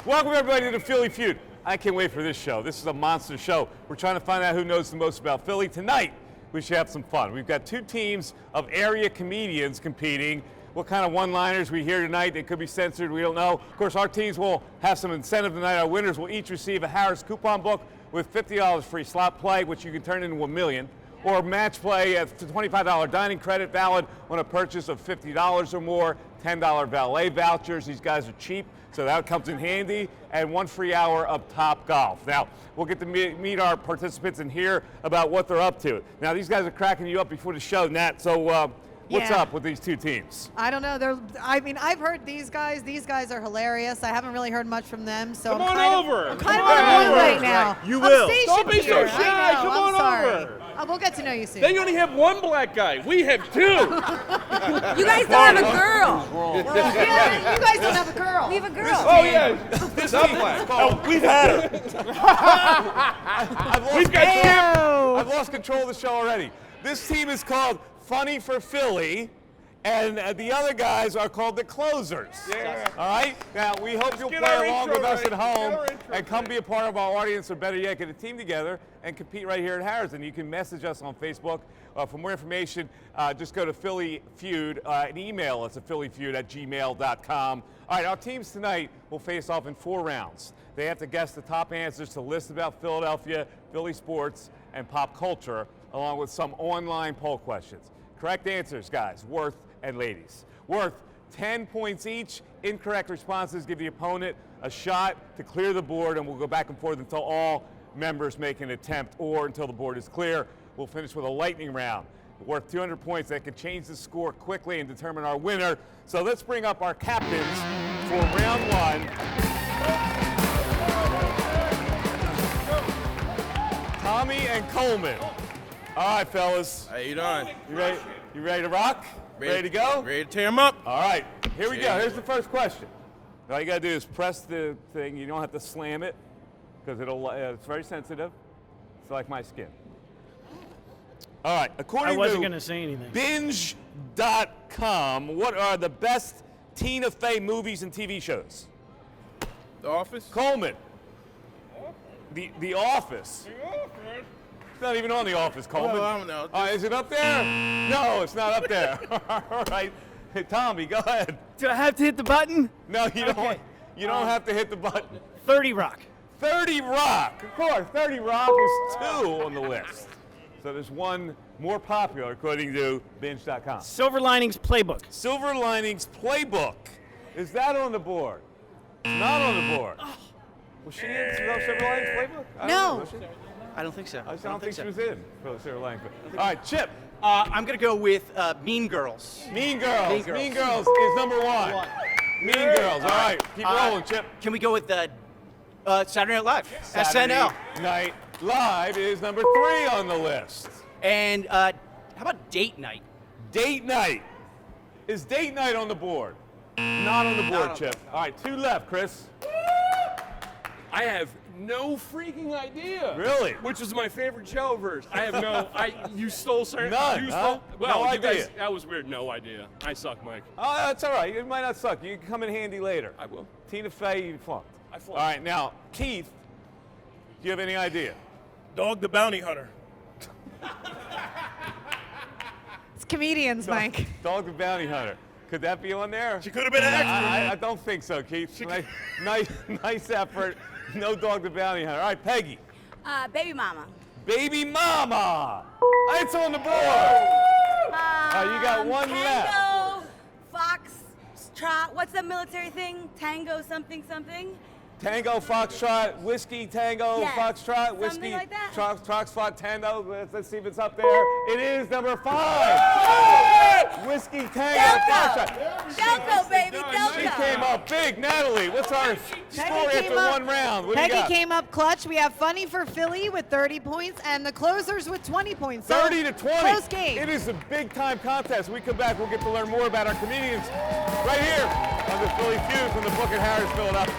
Welcome everybody to the Philly Feud. I can't wait for this show. This is a monster show. We're trying to find out who knows the most about Philly. Tonight, we should have some fun. We've got two teams of area comedians competing. What kind of one-liners we hear tonight? They could be censored, we don't know. Of course, our teams will have some incentive tonight. Our winners will each receive a Harrah's coupon book with $50 free slot play, which you can turn into $1 million, or match play at $25 dining credit valid on a purchase of $50 or more, $10 valet vouchers. These guys are cheap, so that comes in handy, and 1 free hour of Top Golf. Now, we'll get to meet our participants and hear about what they're up to. Now, these guys are cracking you up before the show, Nat, so what's up with these two teams? I don't know. I've heard these guys. These guys are hilarious. I haven't really heard much from them, so I'm kind of on right now. You will. Don't be so shy. Come on over. We'll get to know you soon. They only have one black guy. We have two. You guys don't have a girl. Yeah, you guys don't have a girl. We have a girl. Oh yeah, this black. Oh, we've had her. I've lost control of the show already. This team is called Funny for Philly, and the other guys are called the Closers. Yeah. All right? Now, we hope you'll play along with us at home and come be a part of our audience, or better yet, get a team together and compete right here at Harrah's. And you can message us on Facebook. For more information, just go to Philly Feud and email us at phillyfeud@gmail.com. All right, our teams tonight will face off in 4 rounds. They have to guess the top answers to lists about Philadelphia, Philly sports, and pop culture, along with some online poll questions. Correct answers, guys, worth and ladies. Worth 10 points each. Incorrect responses give the opponent a shot to clear the board, and we'll go back and forth until all members make an attempt or until the board is clear. We'll finish with a lightning round worth 200 points that can change the score quickly and determine our winner. So let's bring up our captains for round 1. Tommy and Coleman. All right, fellas. How you doing? You ready to rock? Ready to go? Ready to tear them up. All right, here we go. Here's the first question. All you gotta do is press the thing. You don't have to slam it because it's very sensitive. It's like my skin. All right, according I wasn't to gonna say anything. Binge.com, what are the best Tina Fey movies and TV shows? The Office. Coleman. The Office. It's not even on The Office, Coleman. Well, I don't know. Is it up there? No, it's not up there. All right. Hey, Tommy, go ahead. Do I have to hit the button? No, you don't. Okay. You don't have to hit the button. 30 Rock. 30 Rock. Of course, 30 Rock is 2 on the list. So there's one more popular, according to Binge.com. Silver Linings Playbook. Silver Linings Playbook. Is that on the board? Not on the board. Was she in Silver Linings Playbook? I don't know. Was she? I don't think so. I don't think she was in Silver Linings Playbook. All right, Chip. I'm going to go with Mean Girls. Mean Girls. Mean Girls is number 1. Mean Girls. All right, keep rolling, Chip. Can we go with Saturday Night Live? Saturday SNL. Night Live is number 3 on the list. And how about Date Night? Date Night. Is Date Night on the board? Not on the board, Chip. All right, 2 left, Chris. I have no freaking idea. Really? Which is my favorite show verse. I have no. You stole certain. None, You huh? stole. Well, No you guys, idea. that was weird. No idea. I suck, Mike. Oh, that's all right. It might not suck. You can come in handy later. I will. Tina Fey, you flunked. I flunked. All right, now, Keith, do you have any idea? Dog the Bounty Hunter. It's comedians, Mike. Dog the Bounty Hunter. Could that be on there? She could have been an extra. I don't think so, Keith. Nice effort. No Dog the Bounty Hunter. All right, Peggy. Baby mama. Baby Mama. It's on the board. You got one left. Tango, Fox, Trot. What's the military thing? Tango something something. Tango, Foxtrot, Whiskey, Tango, Yes, Foxtrot, something Whiskey, like that. Foxtrot, Tango. Let's see if it's up there. It is number 5. Whiskey, Tango, Foxtrot. Delco, baby, She Delco. came up big. Natalie, what's our score after 1 round? What do you Peggy got? came up clutch. We have Funny for Philly with 30 points and the Closers with 20 points. So 30 to 20. Close game. It is a big time contest. When we come back, we'll get to learn more about our comedians right here on the Philly Feud from the book at Harrah's, Philadelphia.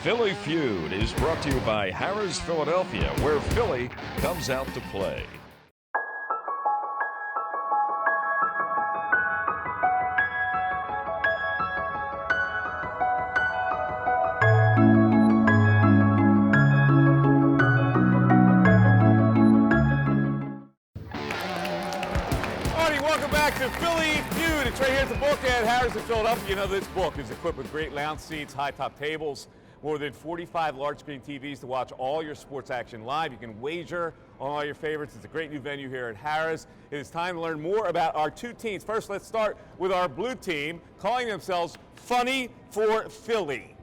Philly Feud is brought to you by Harrah's Philadelphia, where Philly comes out to play. to Philly Feud. It's right here at the book at Harrah's in Philadelphia. You know, this book is equipped with great lounge seats, high-top tables, more than 45 large-screen TVs to watch all your sports action live. You can wager on all your favorites. It's a great new venue here at Harrah's. It is time to learn more about our two teams. First, let's start with our blue team, calling themselves Funny for Philly.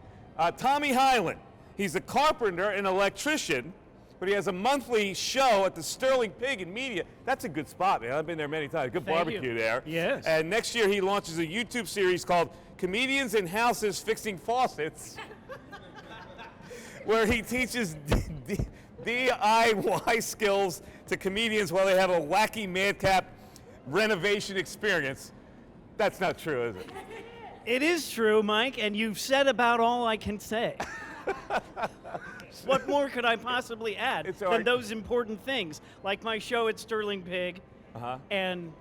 Tommy Highland. He's a carpenter and electrician, but he has a monthly show at the Sterling Pig in Media. That's a good spot, man. I've been there many times. Good barbecue there. Yes. And next year he launches a YouTube series called Comedians in Houses Fixing Faucets, where he teaches DIY skills to comedians while they have a wacky madcap renovation experience. That's not true, is it? It is true, Mike, and you've said about all I can say. What more could I possibly add than those important things, like my show at Sterling Pig and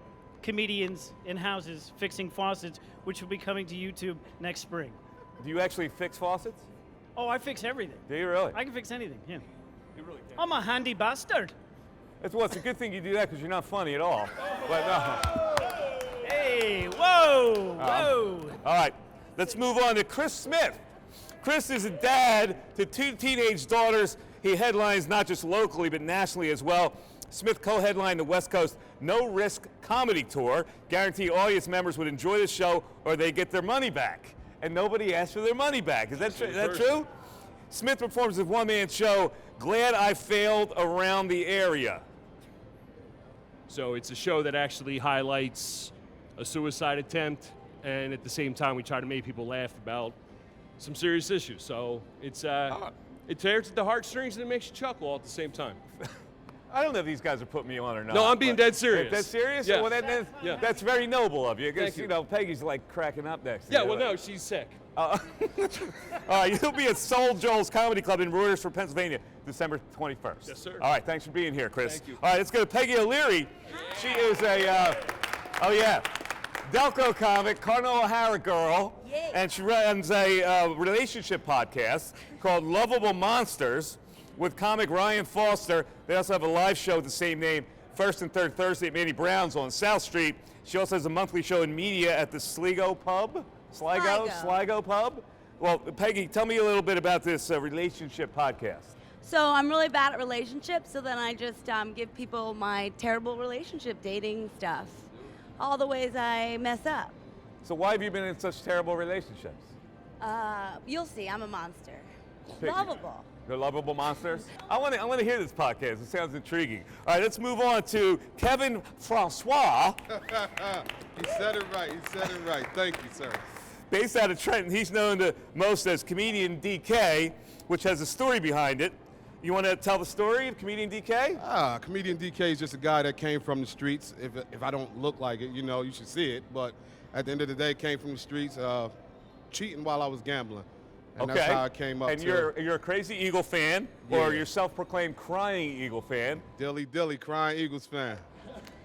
Comedians in Houses Fixing Faucets, which will be coming to YouTube next spring. Do you actually fix faucets? Oh, I fix everything. Do you really? I can fix anything, yeah. You really can. I'm a handy bastard. It's a good thing you do that because you're not funny at all. But no. Hey, whoa, whoa. All right, let's move on to Chris Smith. Chris is a dad to two teenage daughters. He headlines not just locally, but nationally as well. Smith co-headlined the West Coast No Risk Comedy Tour. Guarantee audience members would enjoy the show or they get their money back. And nobody asked for their money back. Is that true? Smith performs his one-man show, Glad I Failed Around the Area. So it's a show that actually highlights a suicide attempt, and at the same time we try to make people laugh about some serious issues. So it's it tears at the heartstrings and it makes you chuckle all at the same time. I don't know if these guys are putting me on or not. No, I'm being dead serious. Dead serious? Yeah. Well, that's very noble of you. Because, Thank you. you know, Peggy's like cracking up next to Yeah, you. well, no, she's sick. All right, you'll be at Soul Joel's Comedy Club in Royersford, Pennsylvania, December 21st. Yes, sir. All right, thanks for being here, Chris. Thank you. All right, let's go to Peggy O'Leary. She is a, Delco comic, Cardinal O'Hara girl, and she runs a relationship podcast called Lovable Monsters with comic Ryan Foster. They also have a live show with the same name, first and third Thursday at Manny Brown's on South Street. She also has a monthly show in media at the Sligo Pub. Sligo Pub? Well, Peggy, tell me a little bit about this relationship podcast. So I'm really bad at relationships, so then I just give people my terrible relationship dating stuff. All the ways I mess up. So why have you been in such terrible relationships? You'll see, I'm a monster. Peggy. Lovable. They're lovable monsters? I want to hear this podcast. It sounds intriguing. All right, let's move on to Kevin Francois. He said it right. Thank you, sir. Based out of Trenton, he's known to most as Comedian DK, which has a story behind it. You want to tell the story of Comedian DK? Comedian DK is just a guy that came from the streets. If I don't look like it, you should see it. But at the end of the day, came from the streets, cheating while I was gambling. And that's how I came up. And you're a crazy Eagle fan, or you're self-proclaimed crying Eagle fan. Dilly, crying Eagles fan.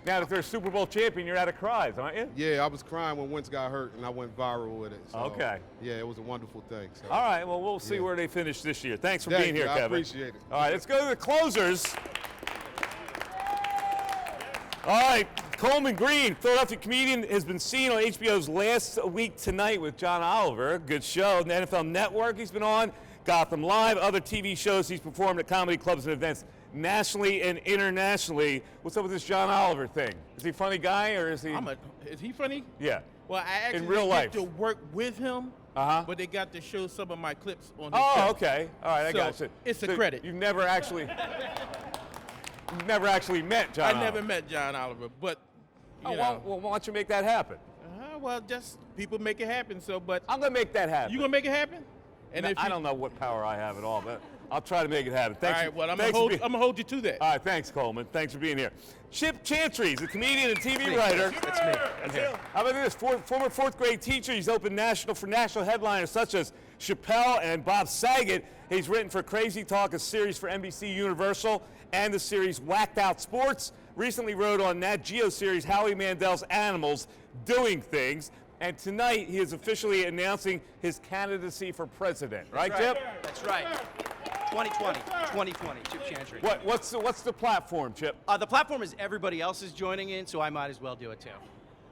Now that they're a Super Bowl champion, you're out of cries, aren't you? Yeah, I was crying when Wentz got hurt, and I went viral with it. So, okay. Yeah, it was a wonderful thing. So. All right, well, we'll see where they finish this year. Thanks for being here, Kevin. I appreciate it. All right, let's go to the closers. All right, Coleman Green, Philadelphia comedian, has been seen on HBO's Last Week Tonight with John Oliver. Good show. The NFL Network he's been on, Gotham Live, other TV shows he's performed at comedy clubs and events nationally and internationally. What's up with this John Oliver thing? Is he a funny guy or is he? Is he funny? Yeah. Well, I actually in real life get to work with him, but they got to show some of my clips on his show. Oh, okay. All right, I got you. It's a credit. You've never actually met John Oliver. I never met John Oliver, but you know. Well, why don't you make that happen? Well, just people make it happen. But I'm gonna make that happen. You gonna make it happen? And I don't know what power I have at all, but I'll try to make it happen. Thanks. All right, well, I'm gonna hold you to that. All right, thanks, Coleman. Thanks for being here. Chip Chantry is a comedian and TV writer. That's me. I'm here. How about this? Former fourth grade teacher. He's opened for national headliners such as Chappelle and Bob Saget. He's written for Crazy Talk, a series for NBC Universal, and the series Whacked Out Sports. Recently wrote on Nat Geo series Howie Mandel's Animals Doing Things. And tonight he is officially announcing his candidacy for president. Right, Chip? That's right. 2020, Chip Chantry. What's the platform, Chip? The platform is everybody else is joining in, so I might as well do it too.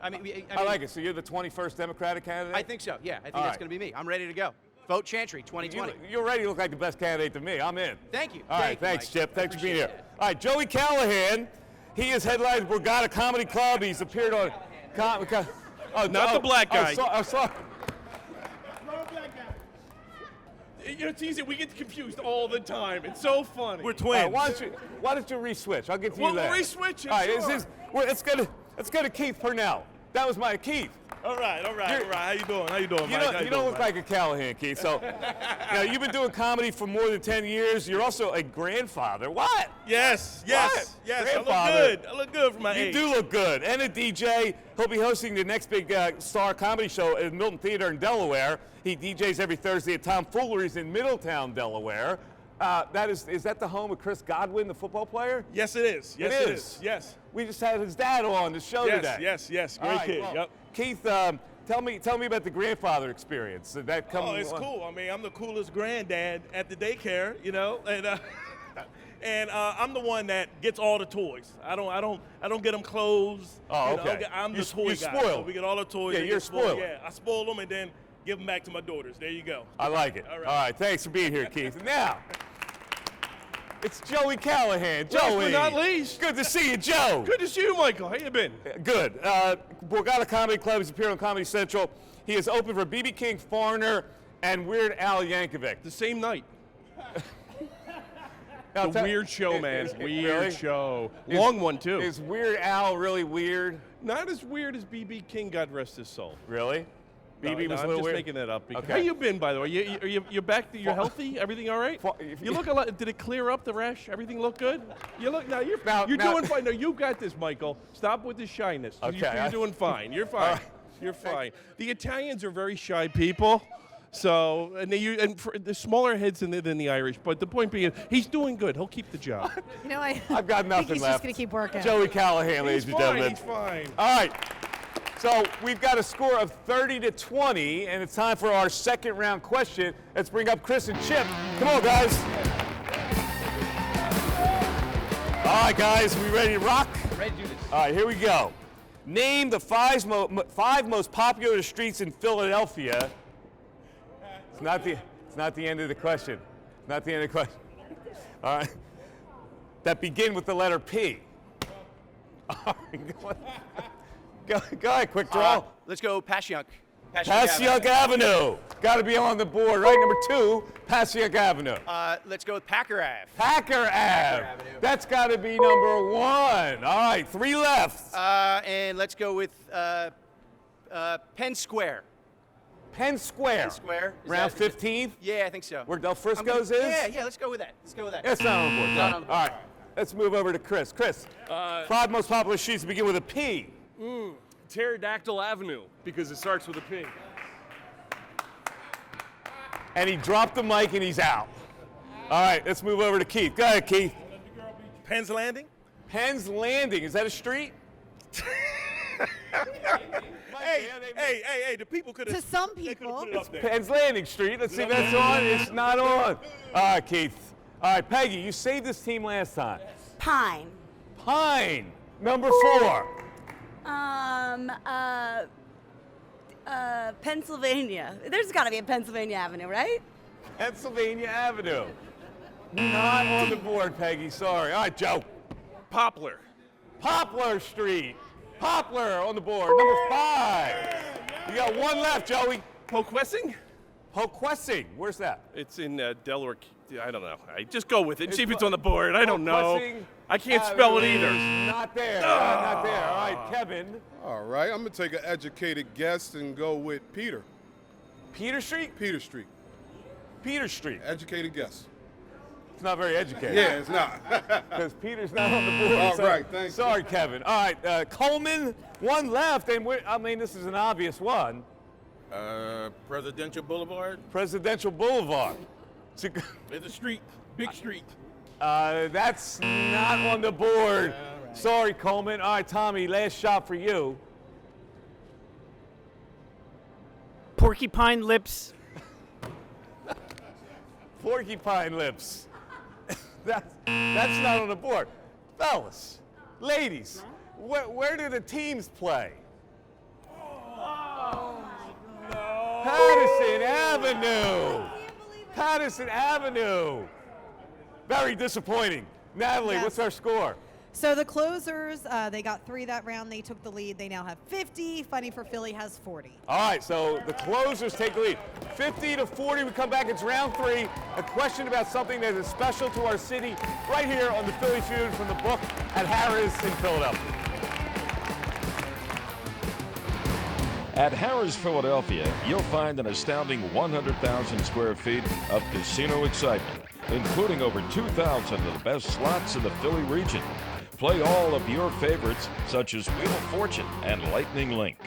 I like it. So you're the 21st Democratic candidate? I think so, yeah. I think that's going to be me. I'm ready to go. Vote Chantry 2020. You're ready to look like the best candidate to me. I'm in. Thank you. All right, thanks, Chip. Thanks for being here. All right, Joey Callahan. He has headlined Borgata Comedy Club. He's appeared on... Not the black guy. I'm sorry. You know, it's easy. We get confused all the time. It's so funny. We're twins. Why don't you re-switch? I'll get to you We'll later. re-switch it, All right, sure. let's go to Keith Purnell. That was my Keith. All right. How you doing, Mike? You don't look like a Callahan, Keith. So, you've been doing comedy for more than 10 years. You're also a grandfather. What? Yes. Grandfather. I look good for my age. You do look good. And a DJ. He'll be hosting the next big star comedy show at Milton Theater in Delaware. He DJs every Thursday at Tom Foolery's in Middletown, Delaware. Is that the home of Chris Godwin, the football player? Yes, it is. Yes, it is. Yes. We just had his dad on the show today. Yes. Great All right, kid. well, Yep. Keith, tell me about the grandfather experience. Did that come? It's cool. I mean, I'm the coolest granddad at the daycare, and I'm the one that gets all the toys. I don't get them clothes. Oh, okay. I'm the toy guy. Spoiled. So we get all the toys. Yeah, you're spoiled. Yeah, I spoil them and then give them back to my daughters. There you go. I like it. All right. All right. Thanks for being here, Keith. Now, it's Joey Callahan. Last Joey. but not least. Good to see you, Joe. Good to see you, Michael. How you been? Good. Borgata Comedy Club has appeared on Comedy Central. He is open for B.B. King, Foreigner, and Weird Al Yankovic. The same night. Now, Weird show, man. Weird really? show. Long one, too. Is Weird Al really weird? Not as weird as B.B. King, God rest his soul. Really? BB was a I'm little just weird. making that up. Okay. How you been, by the way? You're back. You're healthy. Everything all right? You look a lot. Did it clear up the rash? Everything look good? You look now. You're doing fine. No, you got this, Michael. Stop with the shyness. Okay. You're doing fine. You're fine. You're fine. The Italians are very shy people. So, the smaller heads than the Irish. But the point being, he's doing good. He'll keep the job. I've got nothing think he's left. just going to keep working. Joey Callahan, ladies and gentlemen. He's fine. All right. So we've got a score of 30-20, and it's time for our second round question. Let's bring up Chris and Chip. Come on, guys. All right, guys, we ready to rock? Ready to do this. All right, here we go. Name the five most popular streets in Philadelphia. It's not the end of the question. Not the end of the question. All right. That begin with the letter P. All right, go ahead, quick draw. Let's go Passyunk. Passyunk Avenue. Got to be on the board, right? Number 2, Passyunk Avenue. Let's go with Packer Ave. Packer Ave. That's got to be number 1. All right, 3 left. And let's go with Penn Square. Penn Square. Penn Square. Round 15th? Yeah, I think so. Where Del Frisco's is? Yeah, let's go with that. It's not on the board. Not on the board. All right, let's move over to Chris. Chris, 5 most popular streets begin with a P. Pterodactyl Avenue, because it starts with a P. And he dropped the mic and he's out. All right, let's move over to Keith. Go ahead, Keith. Penn's Landing? Penn's Landing. Is that a street? Hey, the people could have. To some people. Put it up there. Penn's Landing Street. Let's see if that's on. It's not on. All right, Keith. All right, Peggy, you saved this team last time. Pine. Pine, number 4. Pennsylvania. There's got to be a Pennsylvania Avenue, right? Pennsylvania Avenue. Not on the board, Peggy. Sorry. All right, Joe. Poplar. Poplar Street. Poplar on the board. Number 5. You got 1 left, Joey. Poquessing? Poquessing. Where's that? It's in Delaware. I don't know. Just go with it and see if it's on the board. I don't know. I can't spell it either. Not there. Not there. All right, Kevin. All right, I'm going to take an educated guess and go with Peter. Peter Street? Peter Street. Peter Street. Educated guess. It's not very educated. Yeah, it's not. Because Peter's not on the board. All right, thanks. Sorry, Kevin. All right, Coleman, 1 left, and this is an obvious one. Presidential Boulevard. Presidential Boulevard. It's a street, big street. That's not on the board. Right. Sorry, Coleman. All right, Tommy, last shot for you. Porcupine Lips. Porcupine Lips. That's not on the board. Fellas, ladies, where do the teams play? Patterson Avenue. Patterson Avenue. Very disappointing. Natalie, Yes. what's our score? So the closers, they got 3 that round. They took the lead. They now have 50. Funny for Philly has 40. All right, so the closers take the lead. 50-40, we come back, it's round 3. A question about something that is special to our city right here on the Philly Feud from the book at Harrah's in Philadelphia. At Harrah's Philadelphia, you'll find an astounding 100,000 square feet of casino excitement, including over 2,000 of the best slots in the Philly region. Play all of your favorites, such as Wheel of Fortune and Lightning Link.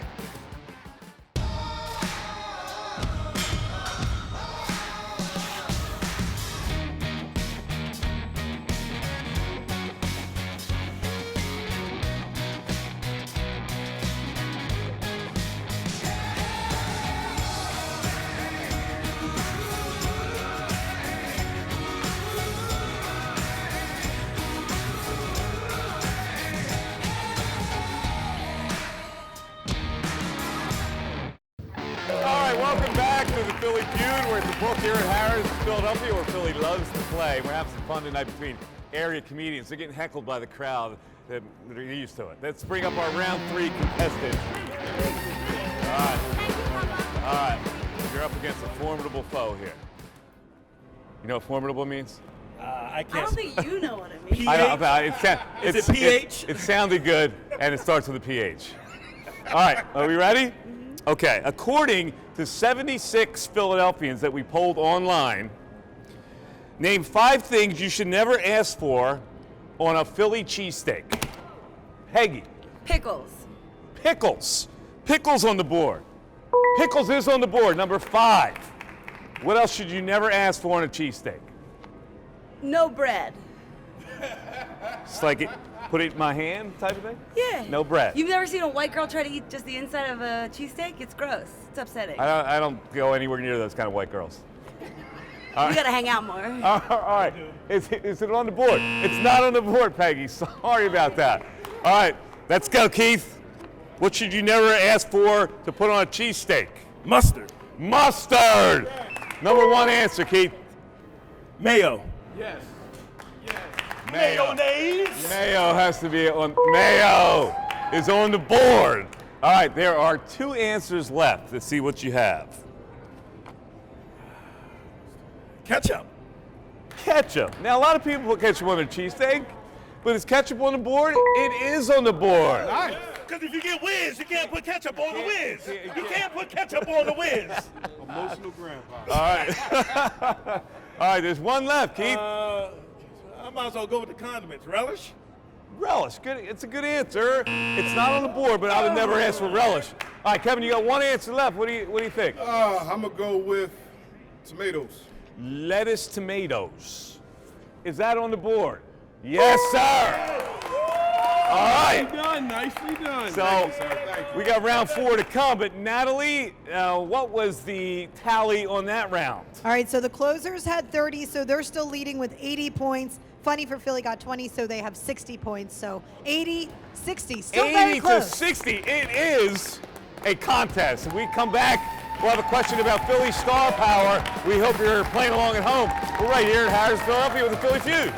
Welcome back to the Philly Feud. We're at the book here at Harrah's, Philadelphia, where Philly loves to play. We're having some fun tonight between area comedians. They're getting heckled by the crowd that are used to it. Let's bring up our round 3 contestants. All right. You're up against a formidable foe here. You know what formidable means? I I don't think you know what it means. I know, Is it PH? It sounded good, and it starts with a PH. All right, are we ready? Okay, according to 76 Philadelphians that we polled online, name 5 things you should never ask for on a Philly cheesesteak. Peggy. Pickles. Pickles. Pickles on the board. Pickles is on the board, number 5. What else should you never ask for on a cheesesteak? No bread. It's like put it in my hand type of thing? Yeah. No bread. You've never seen a white girl try to eat just the inside of a cheesesteak? It's gross. It's upsetting. I don't go anywhere near those kind of white girls. You gotta hang out more. All right. Is it on the board? It's not on the board, Peggy. Sorry about that. All right. Let's go, Keith. What should you never ask for to put on a cheesesteak? Mustard. Mustard. Number 1 answer, Keith. Mayo. Yes. Mayonnaise. Mayo has to be on. Mayo is on the board. All right, there are 2 answers left. Let's see what you have. Ketchup. Ketchup. Now, a lot of people put ketchup on their cheesesteak, but is ketchup on the board? It is on the board. Nice. Because if you get whiz, you can't put ketchup on the whiz. You can't put ketchup on the whiz. Emotional grandpa. All right. All right, there's 1 left, Keith. I might as well go with the condiments. Relish? Relish. Good. It's a good answer. It's not on the board, but I would never ask for relish. All right, Kevin, you got 1 answer left. What do you think? I'm going to go with tomatoes. Lettuce, tomatoes. Is that on the board? Yes, sir. All right. Nicely done. So Thank you, sir. Thank you. we got round 4 to come, but Natalie, what was the tally on that round? All right, so the closers had 30, so they're still leading with 80 points. Funny for Philly got 20, so they have 60 points. So 80, 60, still very 80 to close. 60. It is a contest. When we come back, we'll have a question about Philly star power. We hope you're playing along at home. We're right here at Harrah's, Philadelphia with the Philly Feud.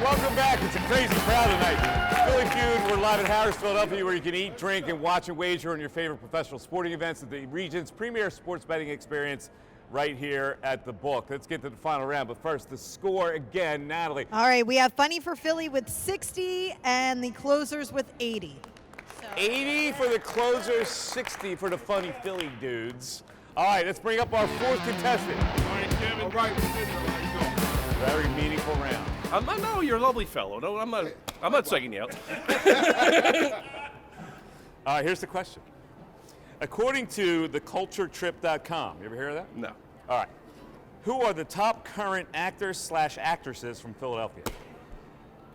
Welcome back. It's a crazy crowd tonight. Philly Feud, we're live at Harrah's, Philadelphia, where you can eat, drink, and watch and wager on your favorite professional sporting events at the region's premier sports betting experience right here at the book. Let's get to the final round, but first, the score again, Natalie. All right, we have Funny for Philly with 60 and the closers with 80. 80 for the closers, 60 for the Funny Philly dudes. All right, let's bring up our 4th contestant. All right, Kevin. All right, Very meaningful round. No, you're a lovely fellow. No, I'm not psyching you out. All right, here's the question. According to theculturetrip.com, you ever hear of that? No. All right. Who are the top current actors/actresses from Philadelphia?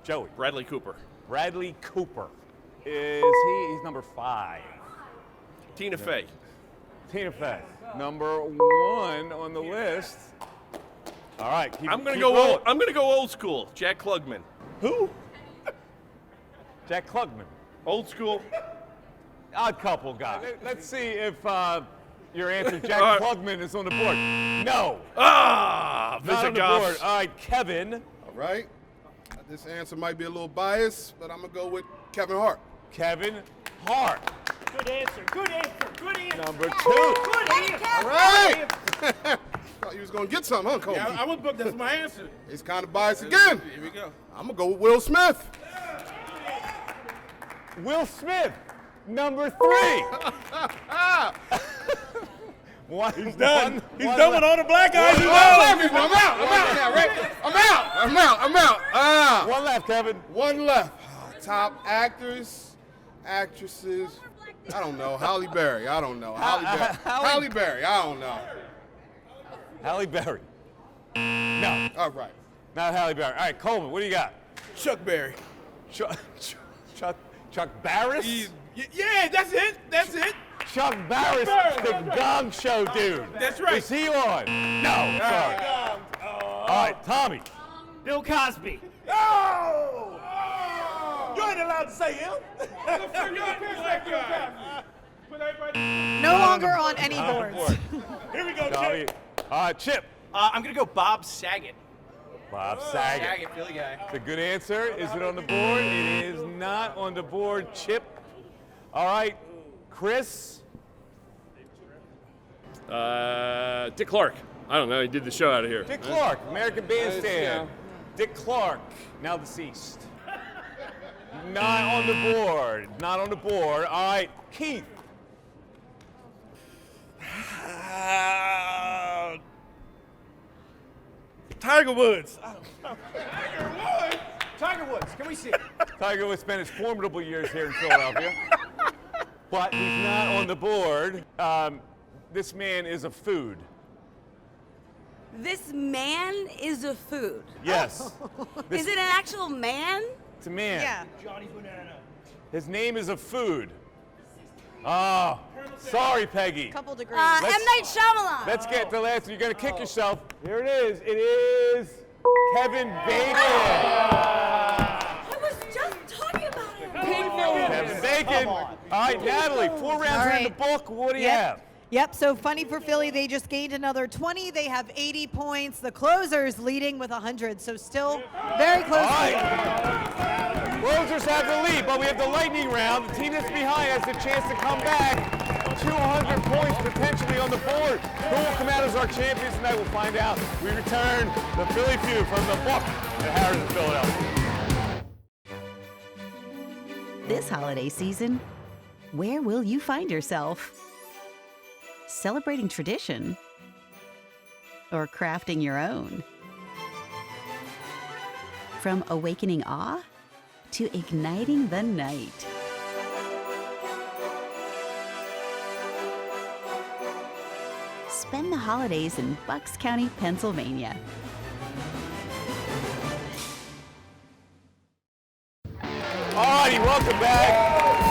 Joey. Bradley Cooper. Bradley Cooper. He's number 5. Tina Fey. Tina Fey. Number 1 on the list. All right. I'm gonna go old school. Jack Klugman. Who? Jack Klugman. Old school. Odd couple guy. Let's see if your answer, Jack Klugman, is on the board. No. Ah, not on the board. All right, Kevin. All right. This answer might be a little biased, but I'm going to go with Kevin Hart. Kevin Hart. Good answer. Good answer. Good answer. Number 2. Good answer. All right. Thought you was going to get something, huh, Cole? Yeah, I was booked. That's my answer. He's kind of biased again. Here we go. I'm going to go with Will Smith. Will Smith. Number 3. He's done. He's done with all the black guys. I'm out. One left, Kevin. One left. Top actors, actresses. I don't know. Halle Berry. I don't know. Halle Berry. I don't know. Halle Berry. No. All right. Not Halle Berry. All right, Coleman, what do you got? Chuck Berry. Chuck Barris? Yeah, that's it. That's it. Chuck Barris, the Gong Show dude. That's right. Is he on? No. Sorry. All right, Tommy. Bill Cosby. Oh! You ain't allowed to say him. No longer on any boards. Here we go, Tommy. Chip. Chip. I'm going to go Bob Saget. Bob Saget. Saget, Philly guy. It's a good answer. Is it on the board? It is not on the board. Chip. All right, Chris. Dick Clark. I don't know. He did the show out of here. Dick Clark, American Bandstand. Dick Clark, now deceased. Not on the board. Not on the board. All right, Keith. Tiger Woods. Tiger Woods. Can we see it? Tiger Woods spent his formidable years here in Philadelphia. But he's not on the board. This man is a food. This man is a food. Yes. Is it an actual man? It's a man. Yeah. Johnny Banana. His name is a food. Oh, sorry, Peggy. Couple degrees. M. Night Shyamalan. Let's get the last one. You're going to kick yourself. Here it is. It is Kevin Bacon. I was just talking about it. Kevin Bacon. All right, Natalie, 4 rounds are in the book. What do you have? Yep, so funny for Philly, they just gained another 20. They have 80 points. The closers leading with 100, so still very close. Closers have the lead, but we have the lightning round. The team that's behind has the chance to come back. 200 points potentially on the board. Who will come out as our champions tonight? We'll find out. We return the Philly Pheud from the book at Harrah in Philadelphia. This holiday season, where will you find yourself? Celebrating tradition or crafting your own? From awakening awe to igniting the night. Spend the holidays in Bucks County, Pennsylvania. Alrighty, welcome back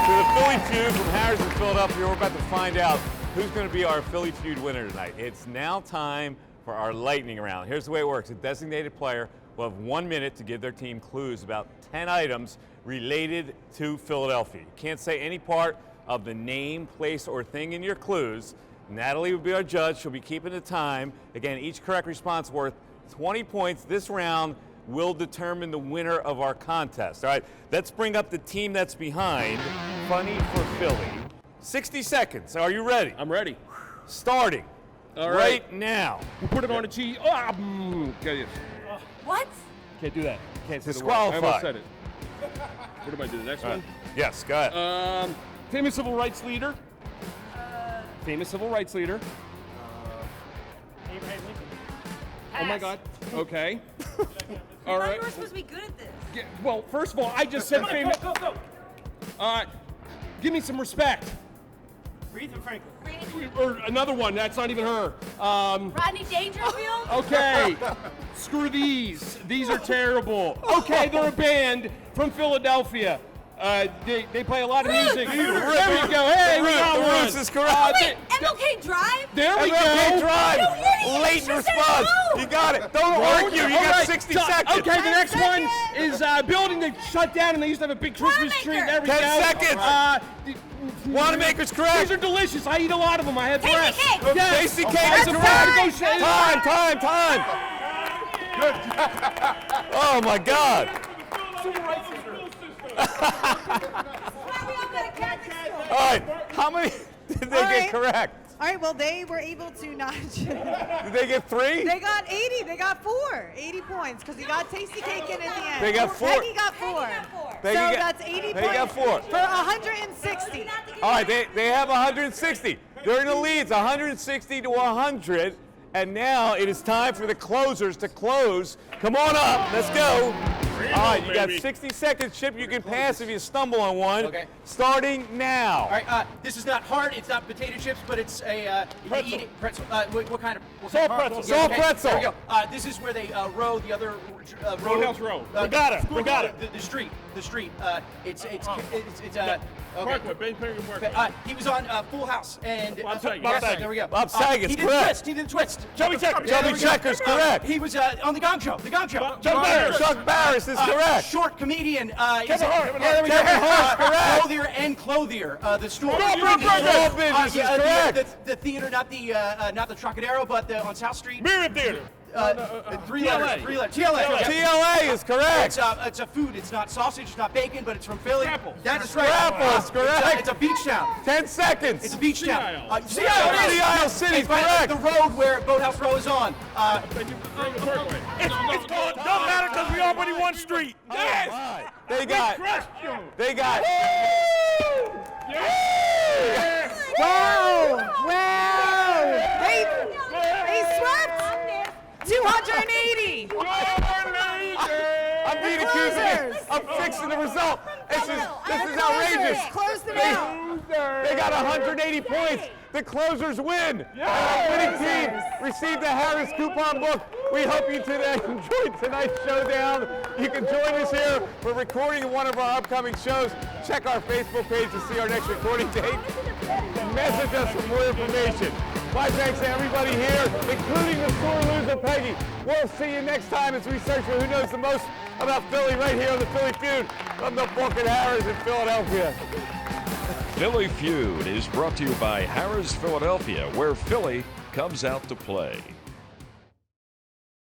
to the Philly Pheud from Harrah in Philadelphia. We're about to find out who's going to be our Philly Pheud winner tonight. It's now time for our lightning round. Here's the way it works. A designated player will have 1 minute to give their team clues about 10 items related to Philadelphia. You can't say any part of the name, place, or thing in your clues. Natalie will be our judge. She'll be keeping the time. Again, each correct response worth 20 points. This round will determine the winner of our contest. All right, let's bring up the team that's behind. Funny for Philly. 60 seconds. Are you ready? I'm ready. Starting right now. We'll put it on a cheese. Okay. What? Can't do that. Can't say the word. Disqualified. I almost said it. What do I do? The next one? Yes, go ahead. Famous civil rights leader. Famous civil rights leader. Abraham Lincoln. Oh my God. Okay. All I thought right. you were supposed to be good at this. Well, first of all, I just said famous. Go. Give me some respect. Aretha Franklin. Or another one, that's not even her. Rodney Dangerfield? Okay, screw these. These are terrible. Okay, they're a band from Philadelphia. They play a lot of music. There we go. Hey, we got The one. Roots is correct. Wait, MLK Drive? There we MLK go. Drive. You Late idiot. She said response. no. You got it. Don't argue. You All got right, 60 so- seconds. Okay, the next one is a building that shut down, and they used to have a big Christmas tree. There we 10 go. seconds. Wanamaker's correct. These are delicious. I eat a lot of them. I have Tasty breasts. cake. Yes. Tasty Okay, cake is that's correct. right. Time. Oh my God. All right. How many did they get correct? All right, well, they were able to not. Did they get 3? They got 80. They got 4. 80 points because he got tasty cake in at the end. They got 4. Peggy got 4. Peggy So got- that's 80 they points got 4. for 160. All right, they have 160. They're in the leads, 160 to 100. And now it is time for the closers to close. Come on up. Let's go. All right, you got 60 seconds, Chip. You can pass if you stumble on one. Okay. Starting now. All right, this is not hard. It's not potato chips, but it's a Pretzel. pretzel. What kind of? Salt pretzel. Yeah, Salt okay, pretzel. There we go. This is where they row the other road. Roadhouse Row. Regatta. The street. It's Parkway, Ben Perry Parkway. he was on Full House and Bob Saget. yes, Bob Saget. there we go. Bob Saget's he did correct. The twist. He did the twist. Chubby Checker. Yeah, there Chubby we go. Checker's correct. He was on the Gong Show. The Gong Show. Chuck Barris. Chuck Barris is correct. Short comedian. Kevin Hart. Yeah, there we go. Kevin Hart's correct. Clothier and Clothier. The store. Small business is correct. The theater, not the Trocadero, but on South Street. Miriam Theater. 3 letters. TLA. TLA is correct. It's a food. It's not sausage. It's not bacon, but it's from Philly. Scrapple. That's right. Scrapple is correct. It's a beach town. 10 seconds. It's a beach town. Sea Isle City is It's right correct. the road where Boathouse Row is on. It's called. Don't matter because we already won street. Yes. They got. Wow. They swept 280. I'm being accused of fixing the result. This is outrageous. Close them out. They got 180 points. The closers win. The winning team received the Harrah's coupon book. We hope you enjoyed tonight's showdown. You can join us here for recording of one of our upcoming shows. Check our Facebook page to see our next recording date. Message us for more information. My thanks to everybody here, including the sore loser Peggy. We'll see you next time as we search for who knows the most about Philly right here on the Philly Feud from the Book and Harrah's in Philadelphia. Philly Feud is brought to you by Harrah's Philadelphia, where Philly comes out to play.